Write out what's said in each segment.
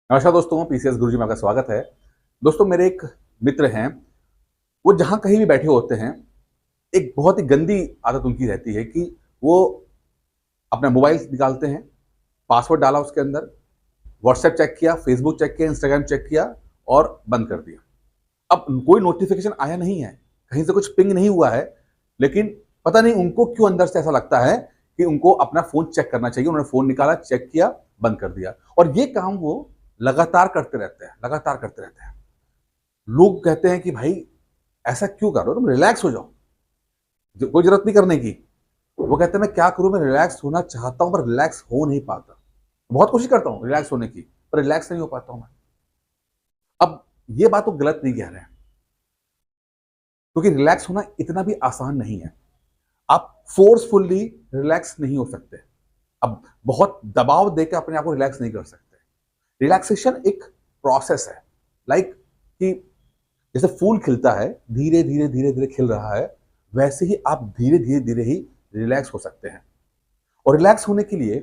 नमस्कार दोस्तों, पीसीएस गुरुजी में आपका स्वागत है। दोस्तों, मेरे एक मित्र हैं। वो जहाँ कहीं भी बैठे होते हैं, एक बहुत ही गंदी आदत उनकी रहती है कि वो अपना मोबाइल निकालते हैं, पासवर्ड डाला उसके अंदर, व्हाट्सएप चेक किया, फेसबुक चेक किया, इंस्टाग्राम चेक किया और बंद कर दिया। अब कोई नोटिफिकेशन आया नहीं है, कहीं से कुछ पिंग नहीं हुआ है, लेकिन पता नहीं उनको क्यों अंदर से ऐसा लगता है कि उनको अपना फ़ोन चेक करना चाहिए। उन्होंने फ़ोन निकाला, चेक किया, बंद कर दिया और ये काम वो लगातार करते रहते हैं, लगातार करते रहते हैं। लोग कहते हैं कि भाई ऐसा क्यों कर रहे हो, तुम रिलैक्स हो जाओ, कोई जरूरत नहीं करने की। वो कहते हैं मैं क्या करूं, मैं रिलैक्स होना चाहता हूं पर रिलैक्स हो नहीं पाता। बहुत कोशिश करता हूं रिलैक्स होने की, पर रिलैक्स नहीं हो पाता हूं मैं। अब ये बात तो गलत नहीं कह रहे हैं, क्योंकि रिलैक्स होना इतना भी आसान नहीं है। आप फोर्सफुली रिलैक्स नहीं हो सकते। अब बहुत दबाव देकर अपने आप को रिलैक्स नहीं कर सकते। रिलैक्सेशन एक प्रोसेस है। लाइक कि जैसे फूल खिलता है, धीरे धीरे धीरे धीरे खिल रहा है, वैसे ही आप धीरे धीरे धीरे ही रिलैक्स हो सकते हैं। और रिलैक्स होने के लिए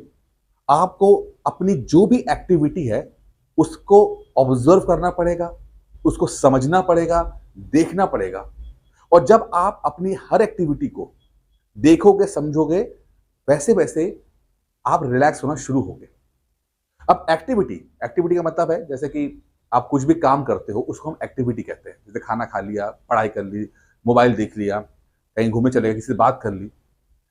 आपको अपनी जो भी एक्टिविटी है उसको ऑब्जर्व करना पड़ेगा, उसको समझना पड़ेगा, देखना पड़ेगा। और जब आप अपनी हर एक्टिविटी को देखोगे, समझोगे, वैसे वैसे आप रिलैक्स होना शुरू होगे। अब एक्टिविटी एक्टिविटी का मतलब है, जैसे कि आप कुछ भी काम करते हो उसको हम एक्टिविटी कहते हैं। जैसे खाना खा लिया, पढ़ाई कर ली, मोबाइल देख लिया, कहीं घूमने चले गए, किसी से बात कर ली,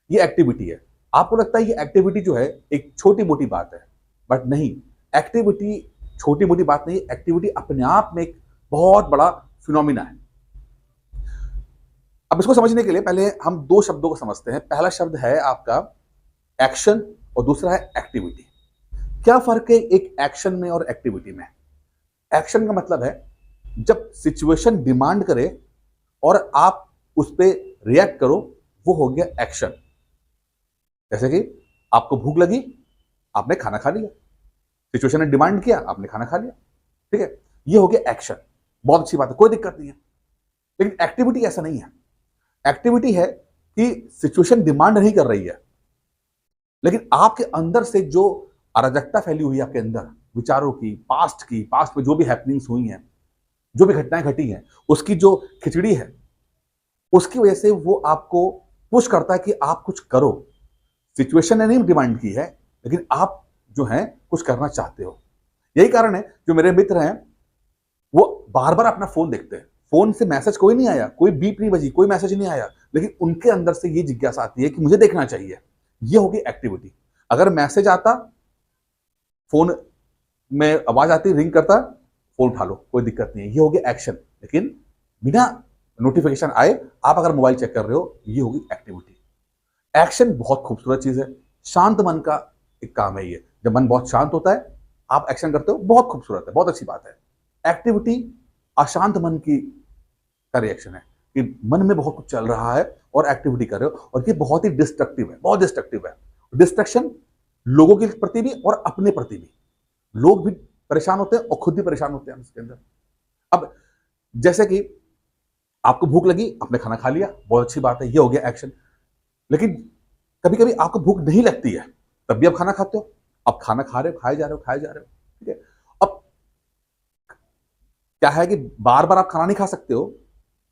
ये एक्टिविटी है। आपको लगता है ये एक्टिविटी जो है एक छोटी मोटी बात है, बट नहीं। एक्टिविटी छोटी मोटी बात नहीं, एक्टिविटी अपने आप में एक बहुत बड़ा फिनोमिना है। अब इसको समझने के लिए पहले हम दो शब्दों को समझते हैं। पहला शब्द है आपका एक्शन और दूसरा है एक्टिविटी। क्या फर्क है एक एक्शन में और एक्टिविटी में? एक्शन का मतलब है जब सिचुएशन डिमांड करे और आप उस पर रिएक्ट करो, वो हो गया एक्शन। जैसे कि आपको भूख लगी, आपने खाना खा लिया, सिचुएशन ने डिमांड किया, आपने खाना खा लिया, ठीक है, ये हो गया एक्शन। बहुत अच्छी बात है, कोई दिक्कत नहीं है। लेकिन एक्टिविटी ऐसा नहीं है। एक्टिविटी है कि सिचुएशन डिमांड नहीं कर रही है, लेकिन आपके अंदर से जो अराजकता फैली हुई है आपके अंदर, विचारों की, पास्ट में जो भी हैपनिंग्स हुई हैं, जो भी घटनाएं घटी हैं, उसकी जो खिचड़ी है, उसकी वजह से वो आपको पुश करता है कि आप कुछ करो। सिचुएशन ने नहीं डिमांड की है, लेकिन आप जो है कुछ करना चाहते हो। यही कारण है जो मेरे मित्र हैं वो बार बार अपना फोन देखते हैं। फोन से मैसेज कोई नहीं आया, कोई बीप नहीं बजी, कोई मैसेज नहीं आया, लेकिन उनके अंदर से ये जिज्ञासा आती है कि मुझे देखना चाहिए। ये होगी एक्टिविटी। अगर मैसेज आता, फोन में आवाज आती, रिंग करता, फोन उठा लो, कोई दिक्कत नहीं है, ये हो गया एक्शन। लेकिन बिना नोटिफिकेशन आए आप अगर मोबाइल चेक कर रहे हो, ये होगी एक्टिविटी। एक्शन बहुत खूबसूरत चीज है, शांत मन का एक काम है ये। जब मन बहुत शांत होता है, आप एक्शन करते हो, बहुत खूबसूरत है, बहुत अच्छी बात है। एक्टिविटी अशांत मन की का रिएक्शन है कि मन में बहुत कुछ चल रहा है और एक्टिविटी कर रहे हो, और ये बहुत ही डिस्ट्रक्टिव है, बहुत डिस्ट्रक्टिव है। डिस्ट्रक्शन लोगों के प्रति भी और अपने प्रति भी। लोग भी परेशान होते हैं और खुद भी परेशान होते हैं उसके अंदर। अब जैसे कि आपको भूख लगी, आपने खाना खा लिया, बहुत अच्छी बात है, ये हो गया एक्शन। लेकिन कभी कभी आपको भूख नहीं लगती है, तब भी आप खाना खाते हो। आप खाना खा रहे हो, खाए जा रहे हो, खाए जा रहे हो, ठीक है। अब क्या है कि बार बार आप खाना नहीं खा सकते हो,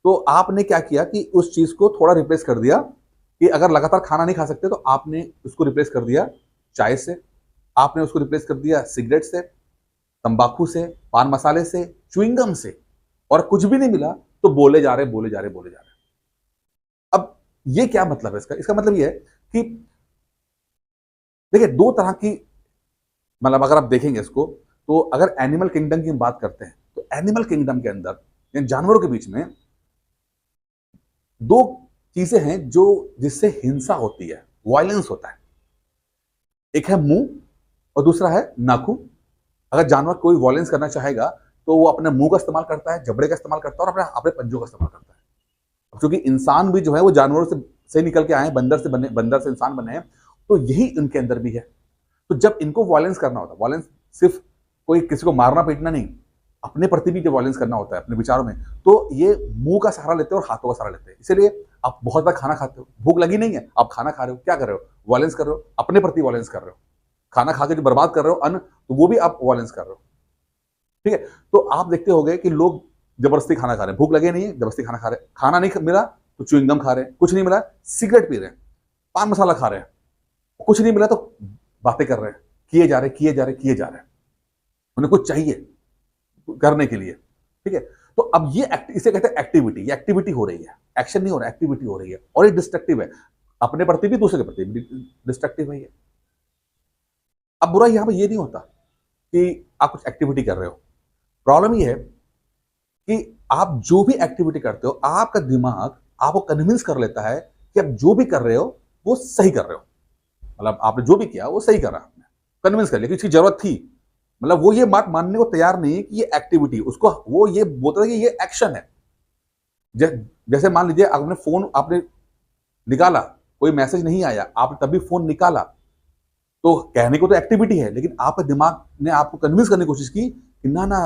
तो आपने क्या किया कि उस चीज को थोड़ा रिप्लेस कर दिया कि अगर लगातार खाना नहीं खा सकते तो आपने उसको रिप्लेस कर दिया चाय से, आपने उसको रिप्लेस कर दिया सिगरेट से, तंबाकू से, पान मसाले से, च्युइंगम से, और कुछ भी नहीं मिला तो बोले जा रहे, बोले जा रहे, बोले जा रहे। अब ये क्या मतलब है इसका? इसका मतलब ये है कि देखिए, दो तरह की, मतलब अगर आप देखेंगे इसको, तो अगर एनिमल किंगडम की हम बात करते हैं, तो एनिमल किंगडम के अंदर यानी जानवरों के बीच में दो चीजें हैं जो जिससे हिंसा होती है, वायलेंस होता है। एक है मुंह और दूसरा है नाखून। अगर जानवर कोई वायलेंस करना चाहेगा तो वो अपने मुंह का इस्तेमाल करता है, जबड़े का इस्तेमाल करता है और अपने अपने पंजों का इस्तेमाल करता है। क्योंकि इंसान भी जो है वो जानवरों से निकल के आए हैं, बंदर से बने, बंदर से इंसान बने हैं, तो यही उनके अंदर भी है। तो जब इनको वायलेंस करना होता है, वायलेंस सिर्फ कोई किसी को मारना पीटना नहीं, अपने प्रति भी जब वायलेंस करना होता है अपने विचारों में, तो ये मुंह का सहारा लेते हैं और हाथों का सहारा लेते हैं। इसीलिए आप बहुत बार खाना खाते हो, भूख लगी नहीं है, आप खाना खा रहे हो, क्या कर रहे हो? वायलेंस कर रहे हो, अपने प्रति वायलेंस कर रहे हो। खाना खा के जो बर्बाद कर रहे हो अन्न, तो वो भी आप वायलेंस कर रहे हो। ठीक है। तो आप देखते होंगे कि लोग जबरदस्ती खाना खा रहे हैं, भूख लगे नहीं है, जबरदस्ती खाना खा रहे हैं, खाना नहीं मिला तो च्युइंग गम खा रहे हैं, कुछ नहीं मिला सिगरेट पी रहे हैं, पान मसाला खा रहे हैं, कुछ नहीं मिला तो बातें कर रहे हैं, किए जा रहे किए जा रहे किए जा रहे हैं, उन्हें कुछ चाहिए करने के लिए। ठीक है। तो अब ये इसे कहते हैं एक्टिविटी, ये एक्टिविटी हो रही है, एक्शन नहीं हो रहा, एक्टिविटी हो रही है, और ये डिस्ट्रक्टिव है, अपने प्रति भी दूसरे के प्रति भी डिस्ट्रक्टिव है ये। अब बुरा यहां पर ये नहीं होता कि आप कुछ एक्टिविटी कर रहे हो, प्रॉब्लम ये है कि आप जो भी एक्टिविटी करते हो आपका दिमाग आपको कन्विंस कर लेता है कि आप जो भी कर रहे हो वो सही कर रहे हो, मतलब आपने जो भी किया वो सही करा, आपने कन्विंस कर लिया कि इसकी जरूरत थी, मतलब वो ये बात मानने को तैयार नहीं है कि ये एक्टिविटी, उसको वो ये बोलता है कि ये एक्शन है। जैसे मान लीजिए आपने फोन आपने निकाला, कोई मैसेज नहीं आया, आपने तभी फोन निकाला, तो कहने को तो एक्टिविटी है, लेकिन आपके दिमाग ने आपको कन्विंस करने की कोशिश की कि ना ना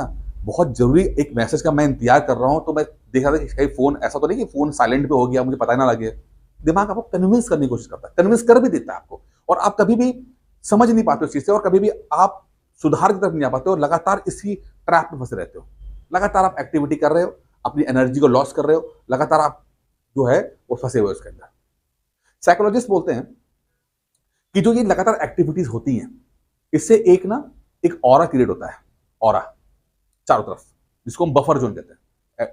बहुत जरूरी एक मैसेज का मैं इंतजार कर रहा हूं, तो मैं देख रहा था कि कहीं फोन ऐसा तो नहीं कि फोन साइलेंट पे हो गया मुझे पता ही ना लगे। दिमाग आपको कन्विंस करने की कोशिश करता है, कन्विंस कर भी देता है आपको, और आप कभी भी समझ नहीं पाते उस चीज से, और कभी भी आप सुधार की तरफ नहीं आ पाते हो, लगातार इसी ट्रैप में फंसे रहते हो। लगातार आप एक्टिविटी कर रहे हो, अपनी एनर्जी को लॉस कर रहे हो, लगातार आप जो है वो फंसे हुए उसके अंदर। साइकोलॉजिस्ट बोलते हैं कि जो ये लगातार एक्टिविटीज होती हैं, इससे एक ऑरा क्रिएट होता है, ऑरा चारों तरफ, जिसको हम बफर जोन कहते हैं।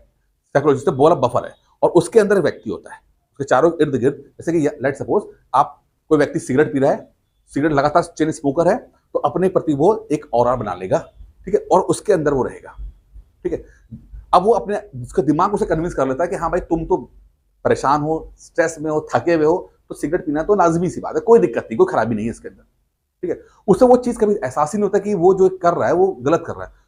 साइकोलॉजिस्ट ने बोला बफर है, और उसके अंदर एक व्यक्ति होता है, उसके चारों इर्द गिर्द, जैसे कि लेट सपोज आप कोई व्यक्ति सिगरेट पी रहा है, सिगरेट लगातार चेन स्मोकर है, तो अपने प्रति वो एक ऑरा बना लेगा, ठीक है, और उसके अंदर वो रहेगा। ठीक है। अब वो अपने उसका दिमाग उसे कन्विंस कर लेता है कि हाँ भाई तुम तो परेशान हो, स्ट्रेस में हो, थके हुए हो, तो सिगरेट पीना तो लाजमी सी बात है, कोई दिक्कत नहीं, कोई खराबी नहीं है इसके अंदर। ठीक है। उसे वो चीज कभी एहसास ही नहीं होता कि वो जो कर रहा है वो गलत कर रहा है।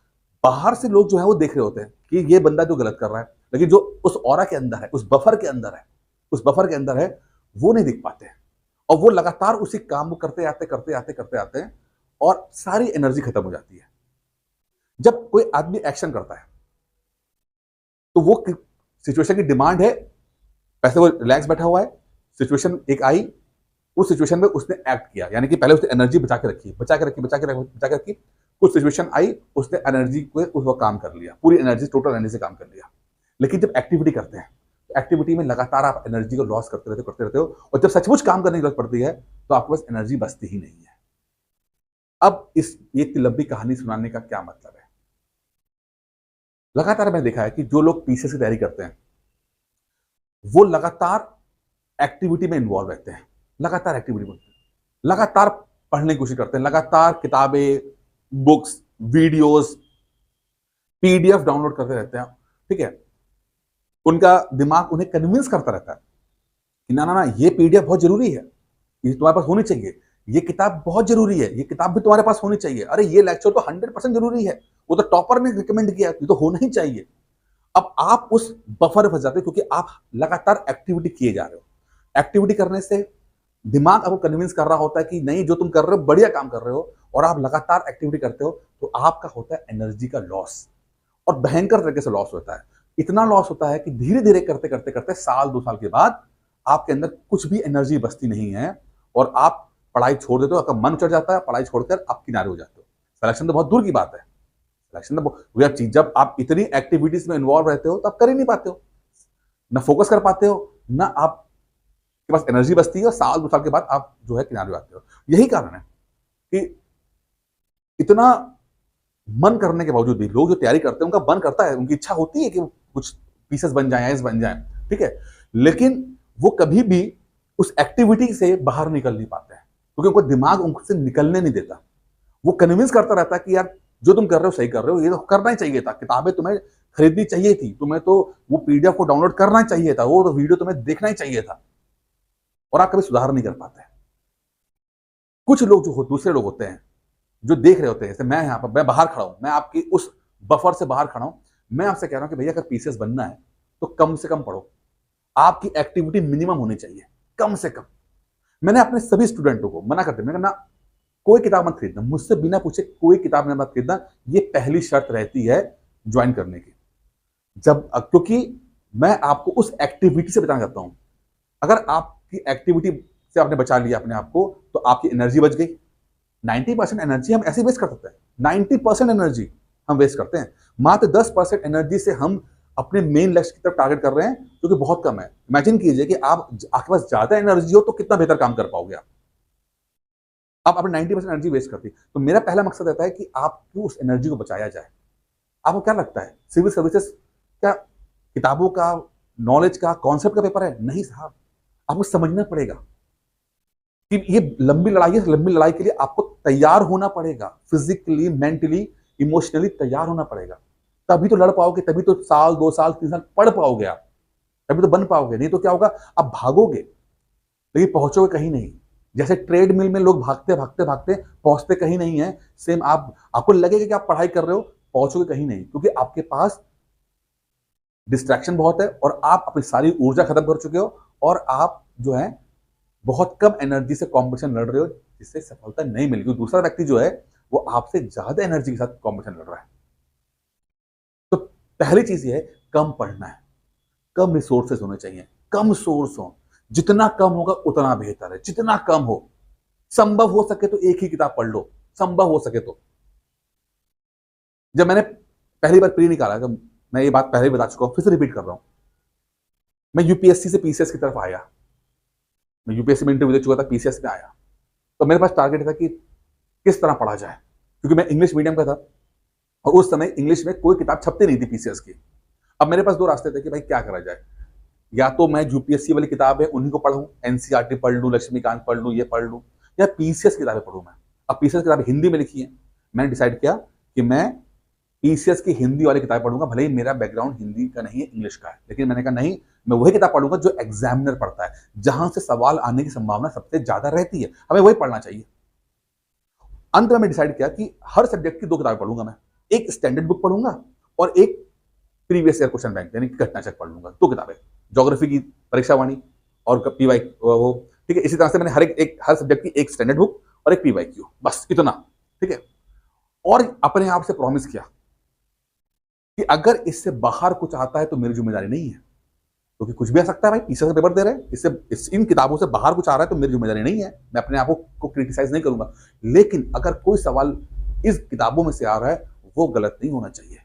बाहर से लोग जो है वो देख रहे होते हैं कि ये बंदा जो गलत कर रहा है, लेकिन जो उस ऑरा के अंदर है, उस बफर के अंदर है, उस बफर के अंदर है, वो नहीं दिख पाते हैं, और वो लगातार उसी काम को करते आते हैं, और सारी एनर्जी खत्म हो जाती है। जब कोई आदमी एक्शन करता है तो वो सिचुएशन की डिमांड है, वैसे वो रिलैक्स बैठा हुआ है, सिचुएशन एक आई, उस सिचुएशन में उसने एक्ट किया, यानी कि पहले उसने एनर्जी बचा के रखी, कुछ सिचुएशन आई, उसने एनर्जी को उस वक्त काम कर लिया, पूरी एनर्जी टोटल एनर्जी से काम कर लिया। लेकिन जब एक्टिविटी करते हैं तो एक्टिविटी में लगातार आप एनर्जी को लॉस करते रहते हो, और जब सचमुच काम करने की जरूरत पड़ती है तो आपके पास एनर्जी बचती ही नहीं है। अब ये लंबी कहानी सुनाने का क्या मतलब है? लगातार मैंने देखा है कि जो लोग पीसीएस की तैयारी करते हैं वो लगातार एक्टिविटी में इन्वॉल्व रहते हैं, लगातार एक्टिविटी में, लगातार पढ़ने की कोशिश करते हैं, लगातार किताबें, बुक्स, वीडियोस, पीडीएफ डाउनलोड करते रहते हैं। ठीक है। उनका दिमाग उन्हें कन्विंस करता रहता है कि ना ना ना ये पीडीएफ बहुत जरूरी है, ये तुम्हारे पास होनी चाहिए, ये किताब बहुत जरूरी है, ये किताब भी तुम्हारे पास होनी चाहिए, अरे ये लेक्चर तो 100% जरूरी है, वो तो टॉपर ने रिकमेंड किया, ये तो होना ही चाहिए। अब आप उस बफर में फंस जाते हो क्योंकि आप लगातार एक्टिविटी किए जा रहे हो। एक्टिविटी करने से दिमाग आपको कन्विंस कर रहा होता है कि नहीं जो तुम कर रहे हो बढ़िया काम कर रहे हो, और आप लगातार एक्टिविटी करते हो तो आपका होता है एनर्जी का लॉस, और भयंकर तरीके से लॉस होता है। इतना लॉस होता है कि धीरे धीरे करते साल 2 साल के बाद आपके अंदर कुछ भी एनर्जी बचती नहीं है, और आप पढ़ाई छोड़ देते हो, आपका मन चढ़ जाता है, पढ़ाई छोड़कर आप किनारे हो जाते हो। सिलेक्शन तो बहुत दूर की बात है, सिलेक्शन तो चीज, जब आप इतनी एक्टिविटीज में इन्वॉल्व रहते हो तो आप कर ही नहीं पाते हो, ना फोकस कर पाते हो, ना आपके पास एनर्जी बचती है, और साल 2 साल के बाद आप जो है किनारे हो जाते हो। यही कारण है कि इतना मन करने के बावजूद भी लोग जो तैयारी करते हैं उनका मन करता है, उनकी इच्छा होती है कि कुछ पीसेस बन जाए, एस बन जाए, ठीक है, लेकिन वो कभी भी उस एक्टिविटी से बाहर निकल नहीं पाते हैं क्योंकि उनको दिमाग उनसे निकलने नहीं देता। वो कन्विंस करता रहता है कि यार जो तुम कर रहे हो सही कर रहे हो, ये तो करना ही चाहिए था, किताबें तुम्हें खरीदनी चाहिए थी, तुम्हें तो वो पीडीएफ को डाउनलोड करना चाहिए था, वो तो वीडियो तुम्हें देखना ही चाहिए था, और आप कभी सुधार नहीं कर पाते। कुछ लोग जो दूसरे लोग होते हैं जो देख रहे होते हैं, जैसे मैं यहाँ पर, मैं बाहर खड़ा हूं, मैं आपकी उस बफर से बाहर खड़ा हूं, मैं आपसे कह रहा हूं कि भैया अगर पीसीएस बनना है तो कम से कम पढ़ो, आपकी एक्टिविटी मिनिमम होनी चाहिए, कम से कम। मैंने अपने सभी स्टूडेंटों को मना कर दिया, मैंने कहा ना कोई किताब मत खरीदना, मुझसे बिना पूछे कोई किताब मत खरीदना, ये पहली शर्त रहती है ज्वाइन करने की। क्योंकि मैं आपको उस एक्टिविटी से बचाना चाहता हूं। अगर आपकी एक्टिविटी से आपने बचा लिया अपने आप को तो आपकी एनर्जी बच गई। 90% एनर्जी हम ऐसे वेस्ट कर सकते हैं, 90% एनर्जी हम वेस्ट करते हैं। मात्र 10% एनर्जी से हम अपने मेन लक्ष्य की तरफ टारगेट कर रहे हैं, जो कि बहुत कम है। इमेजिन कीजिए कि आपके पास ज्यादा एनर्जी हो तो कितना बेहतर काम कर पाओगे आप अपने 90% एनर्जी वेस्ट करती। तो मेरा पहला मकसद रहता है कि आपको उस एनर्जी को बचाया जाए। आपको क्या लगता है सिविल सर्विसेज क्या किताबों का, नॉलेज का, कॉन्सेप्ट का पेपर है? नहीं साहब, आपको समझना पड़ेगा कि ये लंबी लड़ाई है। लंबी लड़ाई के लिए आपको तैयार होना पड़ेगा, फिजिकली, मेंटली, इमोशनली तैयार होना पड़ेगा। तभी तो लड़ पाओगे, तभी तो साल, 2 साल, 3 साल पढ़ पाओगे आप, तभी तो बन पाओगे। नहीं तो क्या होगा, आप भागोगे लेकिन पहुंचोगे कहीं नहीं। जैसे ट्रेडमिल में लोग भागते भागते भागते पहुंचते कहीं नहीं है, सेम आपको लगेगा कि आप पढ़ाई कर रहे हो, पहुंचोगे कहीं नहीं, क्योंकि आपके पास डिस्ट्रैक्शन बहुत है और आप अपनी सारी ऊर्जा खत्म कर चुके हो और आप जो है बहुत कम एनर्जी से कॉम्पिटिशन लड़ रहे हो, जिससे सफलता नहीं मिलेगी। दूसरा व्यक्ति जो है वो आपसे ज्यादा एनर्जी के साथ कॉम्पिटिशन लड़ रहा है। तो पहली चीज ये है, कम पढ़ना है, कम रिसोर्सेज होने चाहिए, कम सोर्स हो। जितना कम होगा उतना बेहतर है, जितना कम हो। संभव हो सके तो एक ही किताब पढ़ लो, संभव हो सके तो। जब मैंने पहली बार प्री निकाला, जब मैं ये बात पहले बता चुका हूं, फिर से रिपीट कर रहा हूं। मैं यूपीएससी से पीसीएस की तरफ आया, मैं यूपीएससी में इंटरव्यू दे चुका था, पीसीएस में आया। तो मेरे पास टारगेट था कि किस तरह पढ़ा जाए, क्योंकि मैं इंग्लिश मीडियम का था और उस समय इंग्लिश में कोई किताब छपती नहीं थी पीसीएस की। अब मेरे पास 2 रास्ते थे कि भाई क्या करा जाए। या तो मैं यूपीएससी वाली किताब है उन्हीं को पढ़ूं, एनसीईआरटी पढ़ लूं, लक्ष्मीकांत पढ़ लूं, ये पढ़ लूं, या पीसीएस किताबें पढ़ूं मैं। अब पीसीएस किताब हिंदी में लिखी है, मैंने डिसाइड किया कि मैं पीसीएस की हिंदी वाली किताब पढ़ूंगा। भले ही मेरा बैकग्राउंड हिंदी का नहीं है, इंग्लिश का है, लेकिन मैंने कहा नहीं, मैं वही किताब पढ़ूंगा जो एग्जामिनर पढ़ता है, जहां से सवाल आने की संभावना सबसे ज्यादा रहती है, हमें वही पढ़ना चाहिए। अंत में मैं डिसाइड किया कि हर सब्जेक्ट की 2 किताबें पढ़ूंगा मैं, एक स्टैंडर्ड बुक पढ़ूंगा और एक प्रीवियस ईयर क्वेश्चन बैंक यानी घटना चेक पढ़ लूंगा। 2 किताबें, ज्योग्राफी की परीक्षावाणी और पीवाई वो, ठीक है। इसी तरह से मैंने हर सब्जेक्ट की एक स्टैंडर्ड बुक और एक पीवाईक्यू, बस इतना, ठीक है। और अपने आप से प्रॉमिस किया कि अगर इससे बाहर कुछ आता है तो मेरी जिम्मेदारी नहीं है, क्योंकि कुछ भी आ सकता है भाई, पीसीएस का पेपर दे रहे हैं, इन किताबों से बाहर कुछ आ रहा है तो मेरी जिम्मेदारी नहीं है, मैं अपने आप को क्रिटिसाइज नहीं करूंगा। लेकिन अगर कोई सवाल इस किताबों में से आ रहा है वो गलत नहीं होना चाहिए।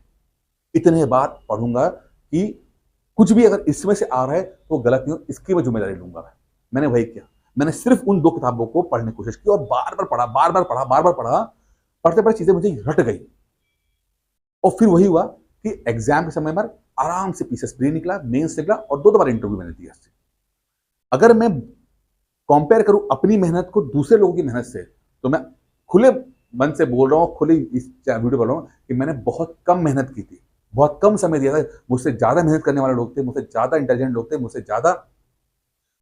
इतने बार पढ़ूंगा कि कुछ भी अगर इसमें से आ रहा है तो गलत नहीं हो, इसकी मैं जिम्मेदारी लूंगा। मैंने वही किया, मैंने सिर्फ उन 2 किताबों को पढ़ने की कोशिश की और बार बार पढ़ा, बार बार पढ़ा, बार बार पढ़ा। पढ़ते पढ़ते चीजें मुझे रट गई और फिर वही हुआ कि एग्जाम के समय पर आराम से पीसीएस प्री निकला, मेंस निकला और 2 बार इंटरव्यू मैंने दिया। अगर मैं कंपेयर करूं अपनी मेहनत को दूसरे लोगों की मेहनत से, तो मैं खुले मन से बोल रहा हूं, खुले इस वीडियो बोल रहा हूं कि मैंने बहुत कम मेहनत की थी, बहुत कम समय दिया था। मुझसे ज्यादा मेहनत करने वाले लोग थे, मुझसे ज्यादा इंटेलिजेंट लोग थे, मुझसे ज्यादा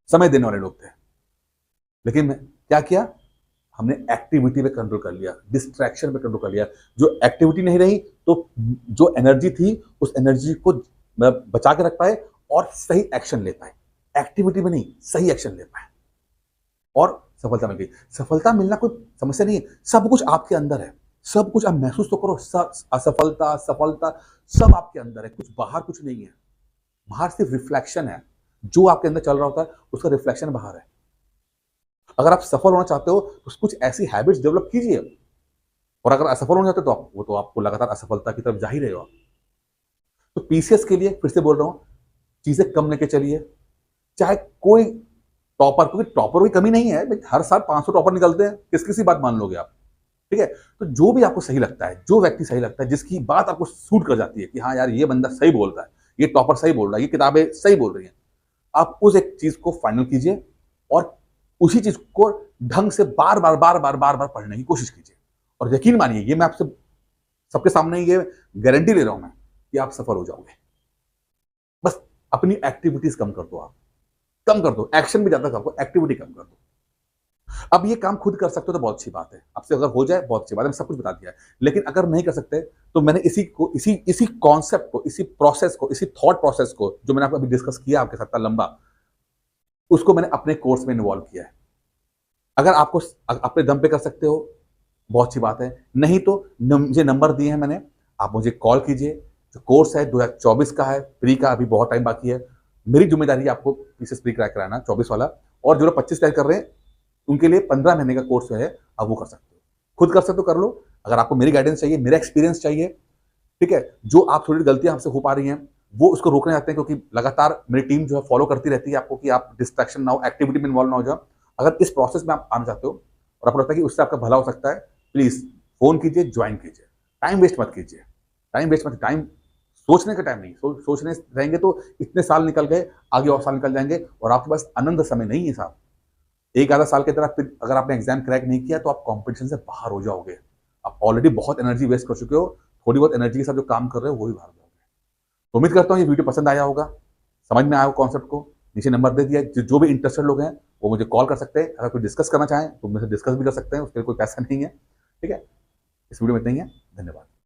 समय देने वाले लोग थे। लेकिन मैं क्या किया, हमने एक्टिविटी पे कंट्रोल कर लिया, डिस्ट्रैक्शन पे कंट्रोल कर लिया। जो एक्टिविटी नहीं रही तो जो एनर्जी थी उस एनर्जी को बचा के रख पाए और सही एक्शन ले पाए। एक्टिविटी में नहीं, सही एक्शन ले पाए और सफलता मिल गई। सफलता मिलना कोई समस्या नहीं है, सब कुछ आपके अंदर है, सब कुछ आप महसूस तो करो। असफलता, सफलता सब आपके अंदर है, कुछ बाहर कुछ नहीं है। बाहर सिर्फ रिफ्लेक्शन है, जो आपके अंदर चल रहा होता है उसका रिफ्लेक्शन बाहर है। अगर आप सफल होना चाहते हो तो कुछ ऐसी हैबिट्स डेवलप कीजिए, और अगर असफल होना चाहते हो तो आपको लगातार असफलता की तरफ जा ही रहेगा। तो पीसीएस के लिए फिर से बोल रहा हूं, चीजें कम लेके चलिए। चाहे कोई टॉपर, क्योंकि टॉपर की कमी नहीं है, हर साल 500 टॉपर निकलते हैं, किसी बात मान लोगे आप, ठीक है। तो जो भी आपको सही लगता है, जो व्यक्ति सही लगता है, जिसकी बात आपको सूट कर जाती है कि हाँ यार ये बंदा सही बोल रहा है, ये टॉपर सही बोल रहा है, ये किताबें सही बोल रही हैं, आप उस एक चीज को फाइनल कीजिए और उसी चीज को ढंग से बार बार पढ़ने की कोशिश कीजिए। और यकीन मानिए, ये मैं आपसे सबके सामने ये गारंटी ले रहा हूं मैं कि आप सफल हो जाओगे। बस अपनी एक्टिविटीज कम कर दो, आप कम कर दो, एक्शन भी ज्यादा करो, एक्टिविटी कम कर दो। अब ये काम खुद कर सकते हो तो बहुत अच्छी बात है, आपसे अगर हो जाए बहुत अच्छी बात है, मैं सब कुछ बता दिया है। लेकिन अगर नहीं कर सकते तो मैंने इसी कॉन्सेप्ट को, इसी प्रोसेस को, इसी थॉट प्रोसेस को जो मैंने आपको अभी डिस्कस किया आपके साथ लंबा, उसको मैंने अपने कोर्स में इन्वॉल्व किया है। अगर आपको अपने दम पे कर सकते हो बहुत अच्छी बात है, नहीं तो मुझे नंबर दिए हैं मैंने, आप मुझे कॉल कीजिए। जो कोर्स है 2024 का है, प्री का अभी बहुत टाइम बाकी है। मेरी जिम्मेदारी है आपको पीसीएस प्री क्रैक कराना 24 वाला, और जो लोग 25 तैयार कर रहे हैं उनके लिए 15 महीने का कोर्स जो है आप वो कर सकते हो। खुद कर सकते हो कर लो। अगर आपको मेरी गाइडेंस चाहिए, मेरा एक्सपीरियंस चाहिए, ठीक है, जो आप थोड़ी गलतियां हमसे हो पा रही हैं वो उसको रोकने जाते हैं, क्योंकि लगातार मेरी टीम जो है फॉलो करती रहती है आपको कि आप डिस्ट्रैक्शन ना हो, एक्टिविटी में इन्वॉल्व ना हो जाओ। अगर इस प्रोसेस में आप आना चाहते हो और आपको लगता है कि उससे आपका भला हो सकता है, प्लीज फोन कीजिए, ज्वाइन कीजिए। टाइम वेस्ट मत कीजिए, टाइम वेस्ट मत, टाइम सोचने का टाइम नहीं, सोचने रहेंगे तो इतने साल निकल गए, आगे और साल निकल जाएंगे और आपके पास आनंद समय नहीं है साहब। एक आधा साल के अंदर फिर अगर आपने एग्जाम क्रैक नहीं किया तो आप कंपटीशन से बाहर हो जाओगे। आप ऑलरेडी बहुत एनर्जी वेस्ट कर चुके हो, थोड़ी बहुत एनर्जी के साथ जो काम कर रहे हो वो भी बाहर जाओगे। तो उम्मीद करता हूँ ये वीडियो पसंद आया होगा, समझ में आया हो कॉन्सेप्ट को। नीचे नंबर दे दिया, जो भी इंटरेस्टेड लोग हैं वो मुझे कॉल कर सकते हैं। अगर कोई डिस्कस करना चाहें तो मुझसे डिस्कस भी कर सकते हैं, उसके लिए कोई पैसा नहीं है। ठीक है, इस वीडियो में इतना ही है। धन्यवाद।